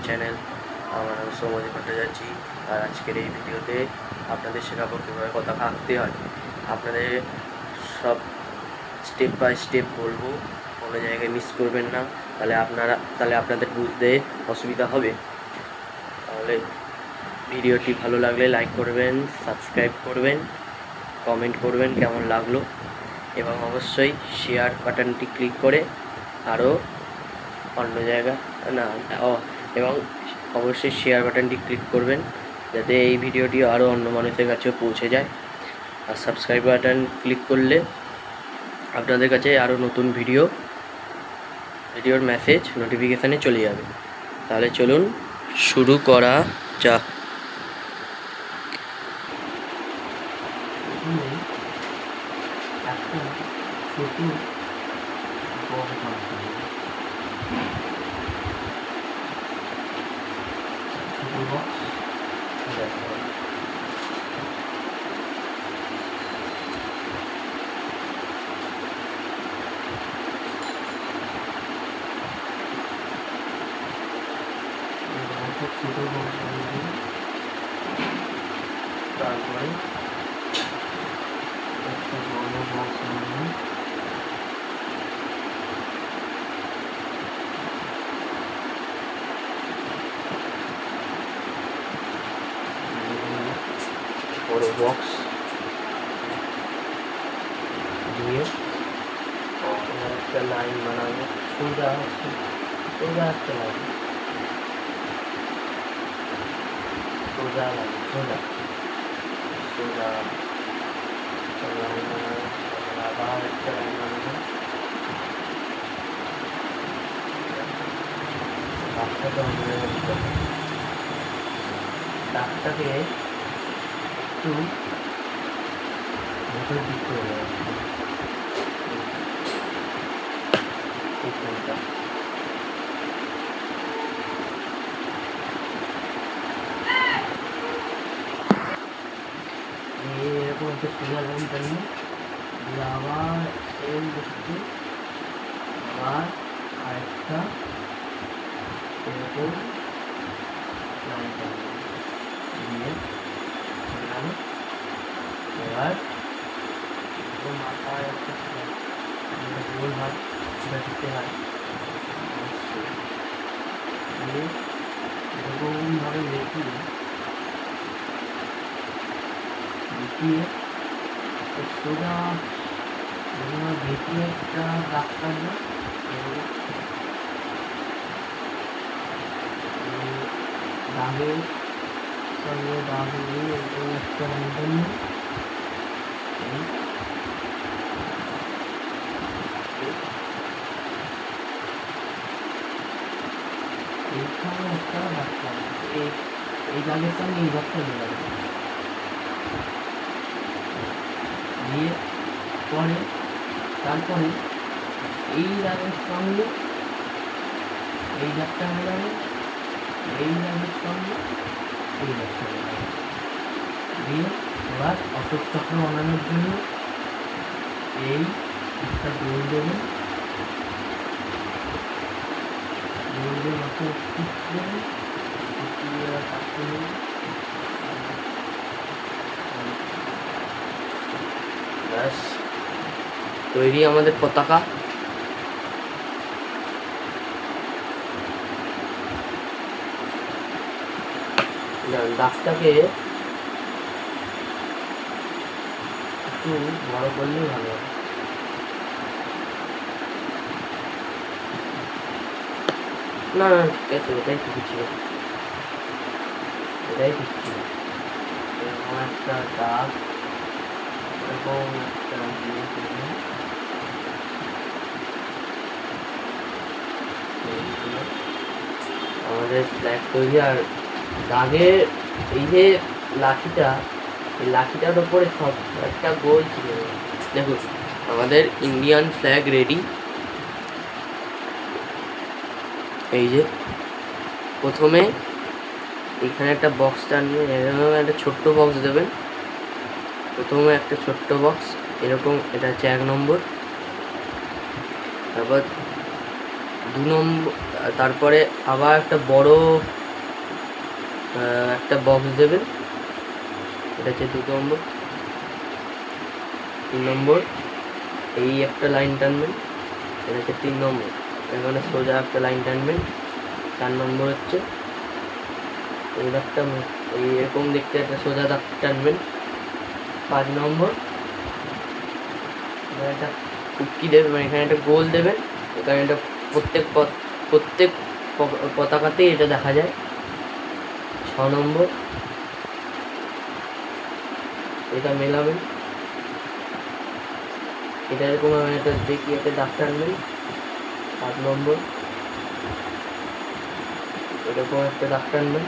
Channel. আমার নাম সৌম্য ভট্টাচার্য। আর আজকের এই ভিডিওতে আপনাদের শেখাবো কীভাবে পতাকা আঁকতে হয়। আপনাদের সব স্টেপ বাই স্টেপ বলবো, কোনো জায়গায় মিস করবেন না, তাহলে আপনাদের বুঝতে অসুবিধা হবে। তাহলে ভিডিওটি ভালো লাগলে লাইক করবেন, সাবস্ক্রাইব করবেন, কমেন্ট করবেন কেমন লাগলো, এবং অবশ্যই শেয়ার বাটনটি ক্লিক করে আরও অন্য জায়গা এবং অবশ্যই শেয়ার বাটনটি ক্লিক করবেন যাতে এই ভিডিওটি আরও অন্য মানুষের কাছেও পৌঁছে যায়। আর সাবস্ক্রাইব বাটন ক্লিক করলে আপনাদের কাছে আরও নতুন ভিডিওর মেসেজ নোটিফিকেশানে চলে যাবে। তাহলে চলুন শুরু করা যাক। ছোটো বক্স তারপরে একটা বড় বক্স আনবেন, বড় বক্স দিয়ে একটা লাইন বানাবো, সোজা একটা লাইন, সোজা লাইন বানাবো, আবার একটা লাইন বানাবো, দাগটাকে একটু ভেতর দিক করে এরকম একটা সোজা লাইন টানিয়ে আবার সেম দেখতে আবার আরেকটা এরকম লাইন টানিয়ে দিয়ে এবার মাথায় একটা গোল হয়, সেটা দিতে হয় অবশ্যই। এরকমভাবে দেখিয়ে সোজা দেখিয়ে একটা দাগ কাটবে, দাগের সঙ্গে দাগ নিয়ে এরকম একটা লাইন নিয়ে এইখানে একটা দাগ কাটবে, এই দাগের সঙ্গে এই দাগটা মেলাবে, দিয়ে তারপরে এই দাগের সঙ্গে এই দাগটা মেলাবে, এই দাগের সঙ্গে এই দাগটা মেলাবে, দিয়ে এবার অশোক চক্র বানানোর জন্য এই একটা গোল দেবেন, গোল দিয়ে মাথায় টিপ দেবেন, কাটতে দেবেন, ব্যাস তৈরি আমাদের পতাকা। দাগটাকে একটু বড় করলেই ভালো হবে। না ঠিক আছে, এটাই ঠিক ছিল, এরকম একটা দাগ, এরকম একটা আমাদের ফ্ল্যাগ তৈরি। আর দাগের এই যে লাঠিটার ওপরে সব একটা গোল ছিল, দেখুন আমাদের ইন্ডিয়ান ফ্ল্যাগ রেডি। এই যে প্রথমে এখানে একটা বক্স টানিয়ে একটা ছোট্ট বক্স দেবেন, প্রথমে একটা ছোট্ট বক্স এরকম, এটা হচ্ছে 1 নম্বর। তারপর 2 নম্বর আর তারপরে আবার একটা বড় একটা বক্স দেবেন, এটা হচ্ছে 2 নম্বর। 3 নম্বর এই একটা লাইন টানবেন, এটা হচ্ছে 3 নম্বর। এখানে সোজা একটা লাইন টানবেন। 4 নম্বর হচ্ছে এই দাগটা, এই এরকম দেখতে একটা সোজা দাগ টানবেন। 5 নম্বর এখানে একটা কুকি দেবেন, মানে এখানে একটা গোল দেবেন। এখানে একটা প্রত্যেক পতাকাতেই এটা দেখা যায়। 6 নম্বর এটা মেলাবেন, এটা এরকম একটা দেখি একটা দাগ টানবেন। 7 নম্বর এরকম একটা দাগ টানবেন।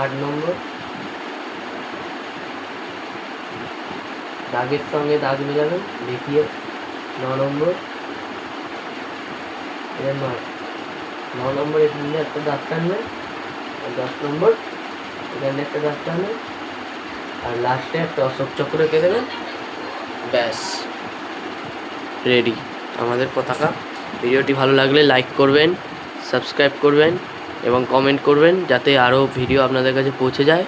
8 নম্বর দাগের সঙ্গে দাগ মেলাবেন দেখিয়ে। 9 নম্বর এটা 9 নম্বর এখানে একটা দাগ টানবেন। আর 10 নম্বর এখানে একটা দাগ টানবেন। আর লাস্টে একটা অশোক চক্র এঁকে দেবেন। ব্যাস রেডি আমাদের পতাকা। ভিডিওটি ভালো লাগলে লাইক করবেন, সাবস্ক্রাইব করবেন এবং কমেন্ট করবেন, যাতে আরও ভিডিও আপনাদের কাছে পৌঁছে যায়।